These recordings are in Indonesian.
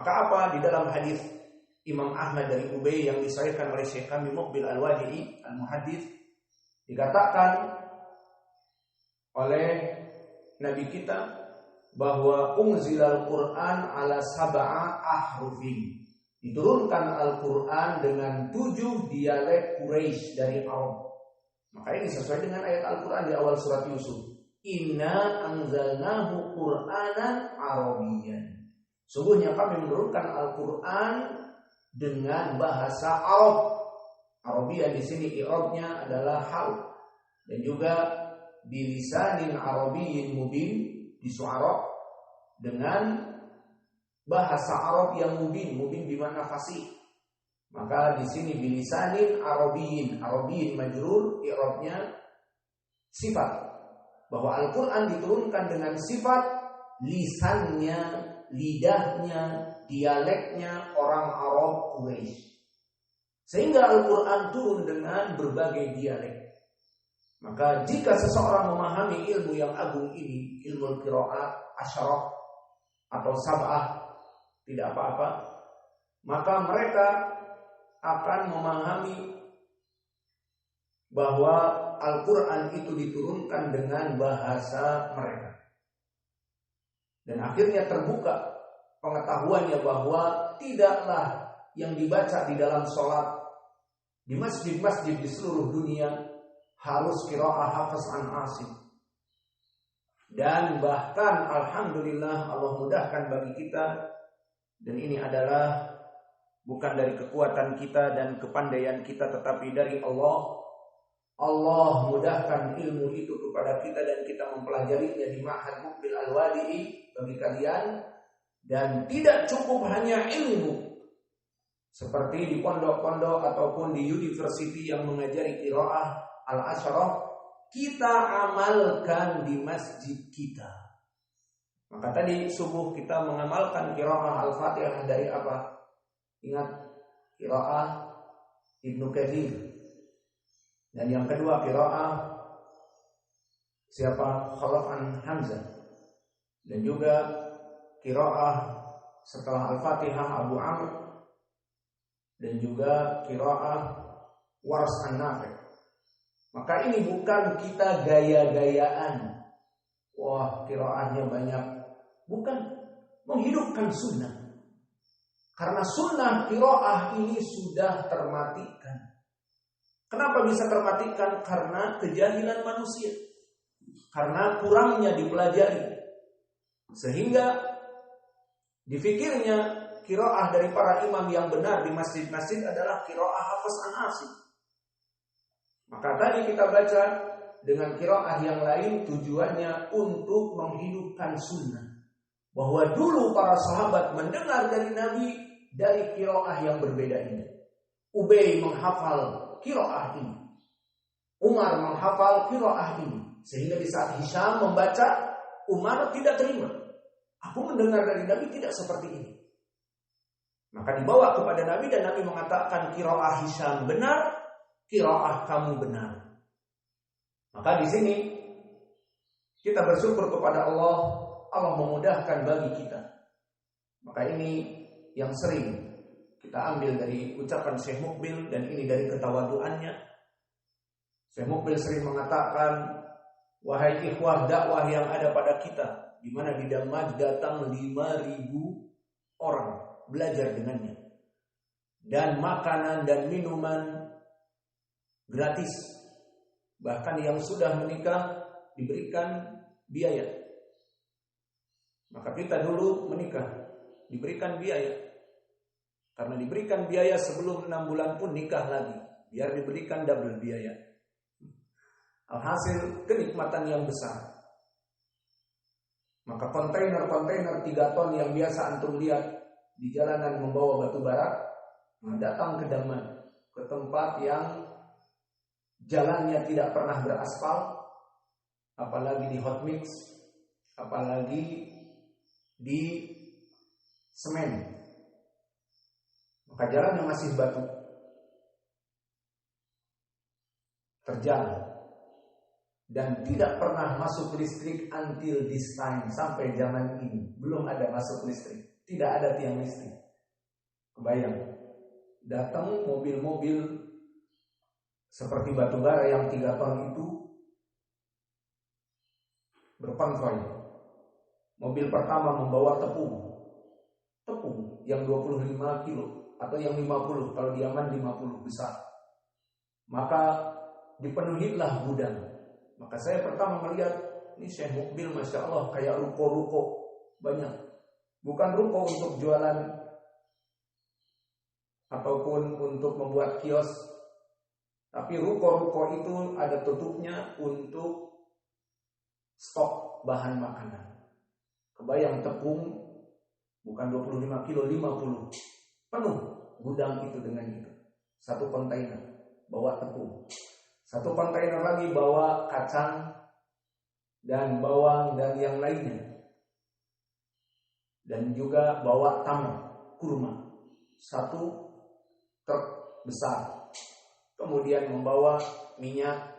Maka apa di dalam hadis Imam Ahmad dari Ubay yang disahihkan oleh Syekh kami Muqbil Al-Wadi'i Al-Muhaddits, dikatakan oleh Nabi kita bahwa unzilal Quran ala sab'a ahrufin. Diturunkan Al-Quran dengan 7 dialek Quraisy dari Arab. Maka ini sesuai dengan ayat Al-Quran di awal surat Yusuf. Inna anzalnahu Qur'anan Arabiyyan. Sungguhnya kami menurunkan Al-Quran dengan bahasa Arab. Arabiyyan di sini i'rabnya adalah hal, dan juga bilisanin arabiyyin mubin di Syu'ara dengan bahasa Arab yang mubin bermakna fasih. Maka di sini bilisanin arabiyyin majrur, i'rabnya sifat, bahwa Al-Quran diturunkan dengan sifat lisannya, lidahnya, dialeknya orang Arab Quraisy. Sehingga Al-Quran turun dengan berbagai dialek. Maka jika seseorang memahami ilmu yang agung ini, ilmu qiraat asyarah atau sab'ah, tidak apa-apa, maka mereka akan memahami bahwa Al-Quran itu diturunkan dengan bahasa mereka. Dan akhirnya terbuka pengetahuannya bahwa tidaklah yang dibaca di dalam sholat di masjid-masjid di seluruh dunia harus qiraah hafaz an asim. Dan bahkan alhamdulillah Allah mudahkan bagi kita, dan ini adalah bukan dari kekuatan kita dan kepandaian kita, tetapi dari Allah. Allah mudahkan ilmu itu kepada kita dan kita mempelajarinya di Ma'had Muqbil Al-Wadi'i bagi kalian. Dan tidak cukup hanya ilmu seperti di pondok-pondok ataupun di university yang mengajari qiraah al-asyarah, kita amalkan di masjid kita. Maka tadi subuh kita mengamalkan qiraah al-Fatihah dari apa? Ingat, qiraah Ibnu Katsir. Dan yang kedua qiraah siapa? Khalaf an Hamzah. Dan juga qiraah setelah Al-Fatihah Abu Amr, dan juga qiraah Wars an-Nafi'. Maka ini bukan kita gaya-gayaan, wah qiraahnya banyak, bukan, menghidupkan sunnah. Karena sunnah qiraah ini sudah termatikan. Kenapa bisa termatikan? Karena kejahilan manusia, karena kurangnya dipelajari, sehingga difikirnya qiraah dari para imam yang benar di masjid-masjid adalah qiraah hafaz an asim. Maka tadi kita baca dengan qiraah yang lain tujuannya untuk menghidupkan sunnah, bahwa dulu para sahabat mendengar dari Nabi dari qiraah yang berbeda ini. Ubay menghafal qiraah ini, Umar menghafal qiraah ini, sehingga di saat Hisham membaca, Umar tidak terima. Aku mendengar dari Nabi tidak seperti ini. Maka dibawa kepada Nabi dan Nabi mengatakan qiraah Hisham benar, qiraah kamu benar. Maka di sini kita bersyukur kepada Allah, Allah memudahkan bagi kita. Maka ini yang sering kita ambil dari ucapan Syekh Muqbil, dan ini dari ketawaduannya. Syekh Muqbil sering mengatakan, wahai ikhwah dakwah yang ada pada kita, di mana di Damaj datang 5.000 orang belajar dengannya, dan makanan dan minuman gratis. Bahkan yang sudah menikah diberikan biaya. Maka kita dulu menikah diberikan biaya. Karena diberikan biaya sebelum 6 bulan pun nikah lagi, biar diberikan double biaya. Alhasil kenikmatan yang besar. Maka kontainer-kontainer 3 ton yang biasa antum lihat di jalanan membawa batu bara, datang ke Daman, ke tempat yang jalannya tidak pernah beraspal, apalagi di hot mix, apalagi di semen. Maka jalannya masih batu, terjal, dan tidak pernah masuk listrik until this time, sampai zaman ini belum ada masuk listrik. Tidak ada tiang listrik. Kebayang, datang mobil-mobil seperti batubara yang 3 ton itu berkonvoy. Mobil pertama membawa tepung yang 25 kilo atau yang 50, kalau di Yaman 50 besar. Maka dipenuhilah gudang. Maka saya pertama melihat, ini Syekh Mukbil Masya Allah kayak ruko-ruko banyak. Bukan ruko untuk jualan ataupun untuk membuat kios, tapi ruko-ruko itu ada tutupnya untuk stok bahan makanan. Kebayang tepung bukan 25 kilo, 50 penuh gudang itu dengan itu. 1 kontainer bawa tepung, 1 kontainer lagi bawa kacang dan bawang dan yang lainnya, dan juga bawa tamar kurma, 1 truk besar. Kemudian membawa minyak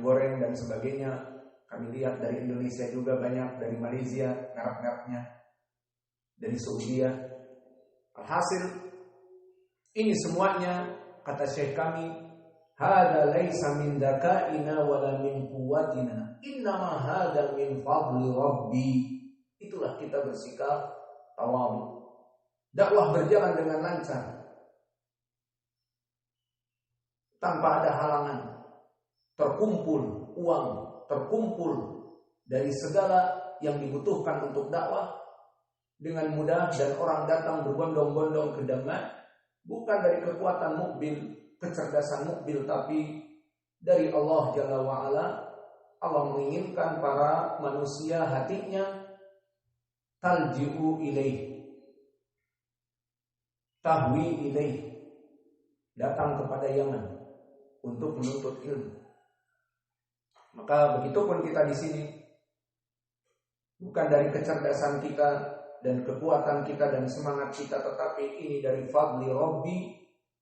goreng dan sebagainya. Kami lihat dari Indonesia juga banyak, dari Malaysia merek-mereknya, dari Saudi. Alhasil ini semuanya kata Syekh kami, hada laisa min dzakaina wala min quwwatina, innama hada min fadli rabbi. Itulah kita bersikap tawadhu. Dakwah berjalan dengan lancar tanpa ada halangan. Terkumpul uang, terkumpul dari segala yang dibutuhkan untuk dakwah dengan mudah, dan orang datang berbondong-bondong ke Dammam, bukan dari kekuatan Mukbil, kecerdasan Mukbil, tapi dari Allah Jalla wa'ala. Allah menginginkan para manusia hatinya talji'u ilaih, tahwi ilaih, datang kepada Yaman untuk menuntut ilmu. Maka begitupun kita di sini, bukan dari kecerdasan kita dan kekuatan kita dan semangat kita, tetapi ini dari fadli Rabbi.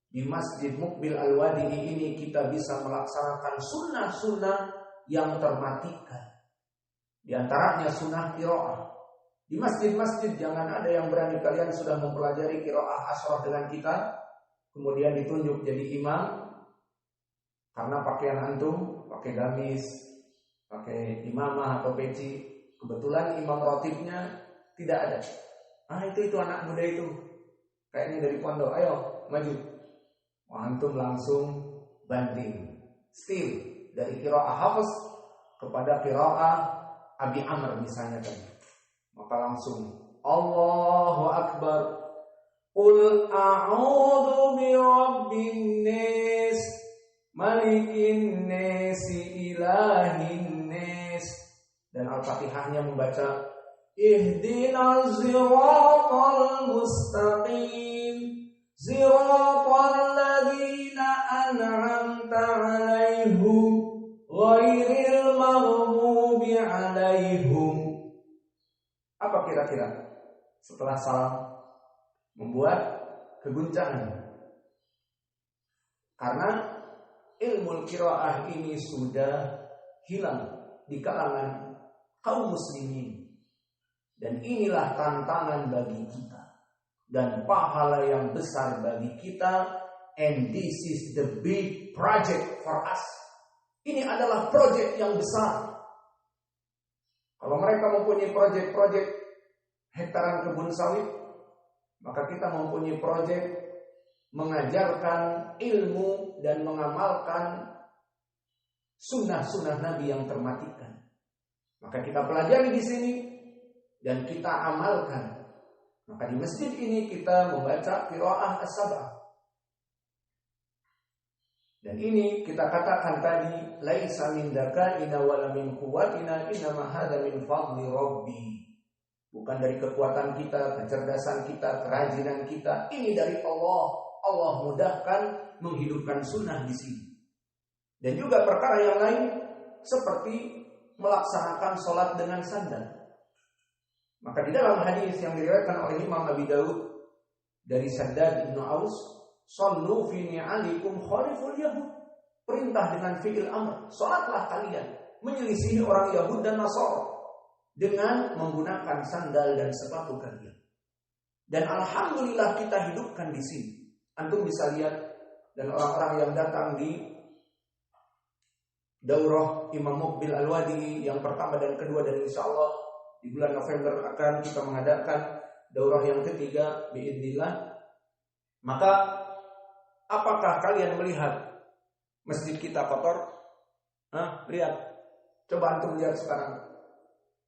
Di Masjid Mukbil Al-Wadi'i ini kita bisa melaksanakan sunnah-sunnah yang termatikan. Di antaranya sunnah qiraah. Di masjid-masjid jangan ada yang berani kalian sudah mempelajari qiraah asyrah dengan kita, kemudian ditunjuk jadi imam karena pakaian antum pakai gamis, pakai imamah atau peci. Kebetulan imam ratibnya tidak ada. Itu anak muda itu kayaknya dari pondok, ayo maju. Antum langsung banding, steal dari qiraah Hafiz kepada qiraah Abi Amr misalnya tadi. Maka langsung Allahu Akbar, qul a'udzu birabbin nas, malikin nas, ilahin nas. Dan Al-Fatihahnya membaca Ihdinas siratal mustaqim, siratal ladzina an'amta 'alaihim, ghairil maghdubi 'alaihim. Apa kira-kira setelah salam? Membuat keguncangan. Karena ilmu qiraah ini sudah hilang di kalangan kaum muslimin. Dan inilah tantangan bagi kita dan pahala yang besar bagi kita. And this is the big project for us. Ini adalah project yang besar. Kalau mereka mempunyai project hektaran kebun sawit, maka kita mempunyai project mengajarkan ilmu dan mengamalkan sunnah-sunnah Nabi yang termatikan. Maka kita pelajari di sini dan kita amalkan. Maka di masjid ini kita membaca qiraah as-sab'ah. Dan ini kita katakan tadi, laisa min dzakaina wala min quwwatina, innama hadza min fadli rabbi. Bukan dari kekuatan kita, kecerdasan kita, kerajinan kita. Ini dari Allah. Allah mudahkan menghidupkan sunnah di sini. Dan juga perkara yang lain seperti melaksanakan sholat dengan sandal. Maka di dalam hadis yang diriwayatkan oleh Imam Abi Daud dari Shaddad bin Aus, "Shallu fi ni'alikum khaliful yahud." Perintah dengan fi'il amr, salatlah kalian menyelisihi orang Yahud dan Nasara dengan menggunakan sandal dan sepatu kalian. Dan alhamdulillah kita hidupkan di sini. Antum bisa lihat, dan orang-orang yang datang di daurah Imam Muqbil Al-Wadi'i yang pertama dan kedua, dan insya Allah di bulan November akan kita mengadakan daurah yang ketiga biidznillah. Maka apakah kalian melihat masjid kita kotor? Lihat. Coba antum lihat sekarang.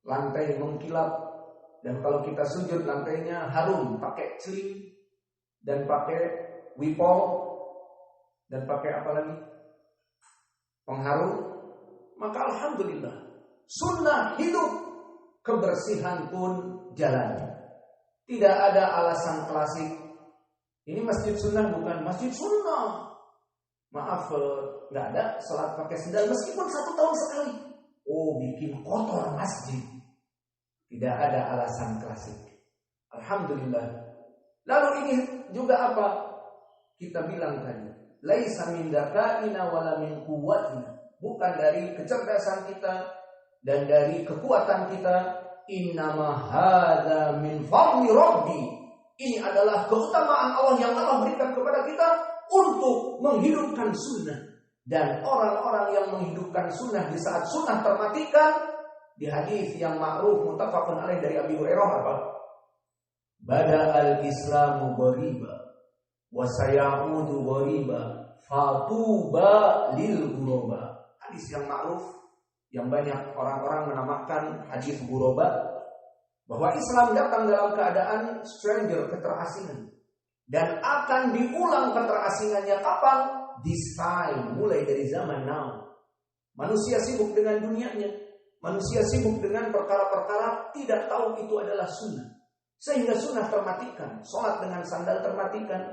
Lantai mengkilap. Dan kalau kita sujud lantainya harum, pakai celing dan pakai wipol dan pakai apa lagi? Pengharum. Maka alhamdulillah, sunnah hidup, kebersihan pun jalan. Tidak ada alasan klasik. Ini masjid sunnah bukan masjid sunnah. Maaf, nggak ada salat pakai sendal meskipun 1 tahun sekali. Oh, bikin kotor masjid. Tidak ada alasan klasik. Alhamdulillah. Lalu ini juga apa? Kita bilang tadi, laisa min dakaina wala min quwwatina. Bukan dari kecerdasan kita dan dari kekuatan kita. Innama hadza min fadli rabbi. Ini adalah keutamaan Allah yang Allah berikan kepada kita untuk menghidupkan sunnah. Dan orang-orang yang menghidupkan sunnah di saat sunnah termatikan, di hadis yang ma'ruf muttafaqun alaih dari Abi Hurairah apa? Bada al-islamu ghariba wa sayaudu ghariba fatuba lil ghuraba. Hadis yang ma'ruf yang banyak orang-orang menamakan hadis ghuraba, bahwa Islam datang dalam keadaan stranger, keterasingan, dan akan diulang keterasingannya kapan? This time, mulai dari zaman now. Manusia sibuk dengan dunianya. Manusia sibuk dengan perkara-perkara, tidak tahu itu adalah sunnah. Sehingga sunnah termatikan. Sholat dengan sandal termatikan.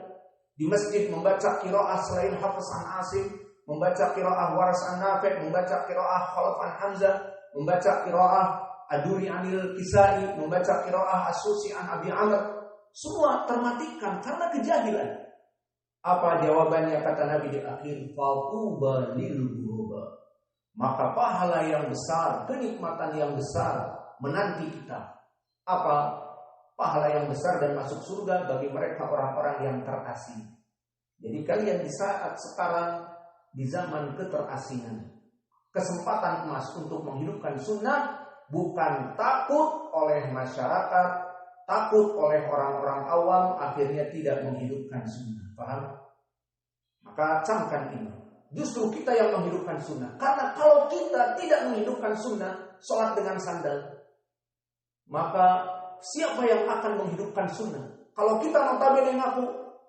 Di masjid membaca qiraah selain Hafiz an Asim, membaca qiraah Waras an Nafi', membaca qiraah Khalaf an Hamzah, membaca qiraah Aduri anil Kisai, membaca qiraah As-Susi an Abi Amr. Semua termatikan karena kejahilan. Apa jawabannya kata Nabi di akhir? Fatuba lil ghuraba. Maka pahala yang besar, kenikmatan yang besar menanti kita. Apa? Pahala yang besar dan masuk surga bagi mereka orang-orang yang terasing. Jadi kalian di saat sekarang, di zaman keterasingan, kesempatan emas untuk menghidupkan sunnah, bukan takut oleh masyarakat, takut oleh orang-orang awam, akhirnya tidak menghidupkan sunnah. Paham? Maka camkan ini. Justru kita yang menghidupkan sunnah. Karena kalau kita tidak menghidupkan sunnah, sholat dengan sandal, maka siapa yang akan menghidupkan sunnah? Kalau kita notabene ngaku,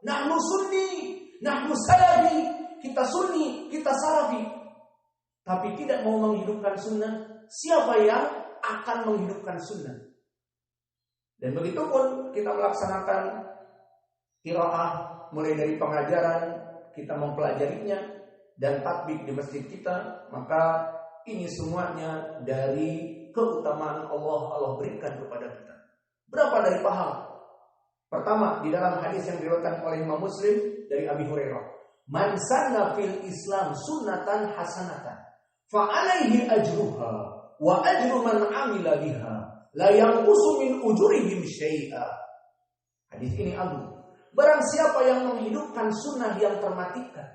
nahnu sunni, nahnu salafi, kita sunni, kita salafi, tapi tidak mau menghidupkan sunnah, siapa yang akan menghidupkan sunnah? Dan begitu pun kita melaksanakan qiraah, mulai dari pengajaran, kita mempelajarinya, dan tatbik di masjid kita, maka ini semuanya dari keutamaan Allah berikan kepada kita. Berapa dari pahala? Pertama, di dalam hadis yang diriwayatkan oleh Imam Muslim dari Abi Hurairah, man sanna fil Islam sunnatan hasanatan fa alaihi ajruha wa ajru man amila biha la yanqusu min ujurihim syai'a. Hadis ini agung. Barang siapa yang menghidupkan sunnah yang termatikan,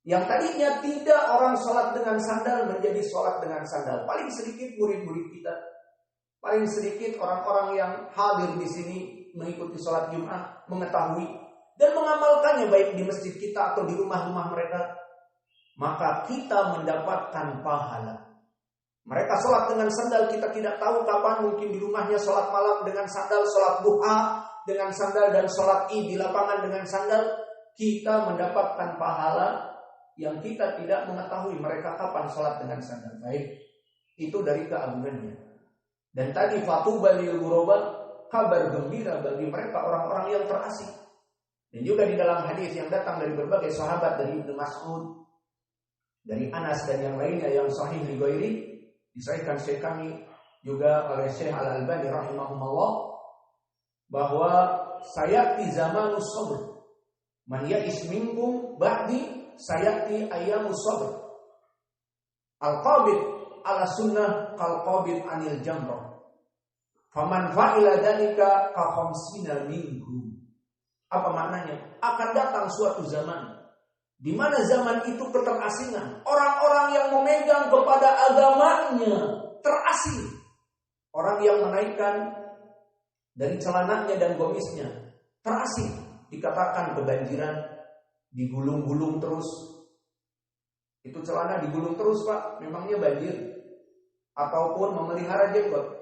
yang tadinya tidak orang sholat dengan sandal menjadi sholat dengan sandal. Paling sedikit murid-murid kita, paling sedikit orang-orang yang hadir di sini mengikuti sholat Jumat mengetahui dan mengamalkannya baik di masjid kita atau di rumah-rumah mereka. Maka kita mendapatkan pahala. Mereka sholat dengan sandal, kita tidak tahu kapan, mungkin di rumahnya sholat malam dengan sandal, sholat duha dengan sandal, dan sholat id di lapangan dengan sandal. Kita mendapatkan pahala yang kita tidak mengetahui mereka kapan sholat dengan sandal. Baik, itu dari keagungannya. Dan tadi fatuba lil ghuraba, kabar gembira bagi mereka orang-orang yang terasing. Dan juga di dalam hadis yang datang dari berbagai sahabat, dari Ibnu Mas'ud, dari Anas dan yang lainnya yang sahih li ghairi, disahihkan Syekh kami juga oleh Syekh Al-Albani rahimahumullah, bahwa sayati zamanus sabr, man ya'is minkum ba'di sayati ayyamus sabr, al-qabid ala sunnah kal-qabid anil jamrah. Faman fa'ila dzalika ka khamsina minhum. Apa maknanya? Akan datang suatu zaman di mana zaman itu keterasingan. Orang-orang yang memegang kepada agamanya terasing. Orang yang menaikkan dari celananya dan gomisnya terasing. Dikatakan kebanjiran, digulung-gulung terus. Itu celana digulung terus, Pak, memangnya banjir. Ataupun memelihara jenggot.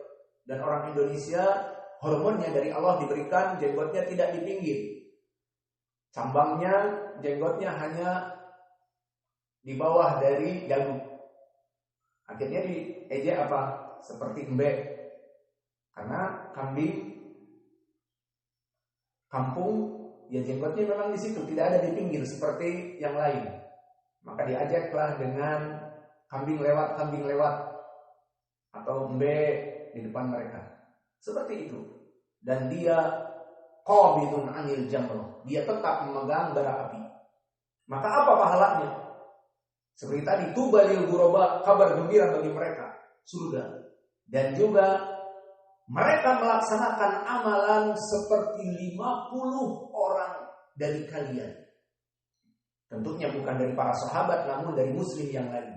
Dan orang Indonesia hormonnya dari Allah diberikan, jenggotnya tidak di pinggir. Cambangnya, jenggotnya hanya di bawah dari dagu. Akhirnya diejek apa? Seperti embek. Karena kambing kampung, ya jenggotnya memang di situ, tidak ada di pinggir seperti yang lain. Maka diajaklah dengan kambing lewat atau embek di depan mereka. Seperti itu. Dan dia qabidun anil jamrah. Dia tetap memegang bara api. Maka apa pahalanya? Seperti tadi, tubalil ghuraba, kabar gembira bagi mereka, surga. Dan juga mereka melaksanakan amalan seperti 50 orang dari kalian. Tentunya bukan dari para sahabat, namun dari muslim yang lain.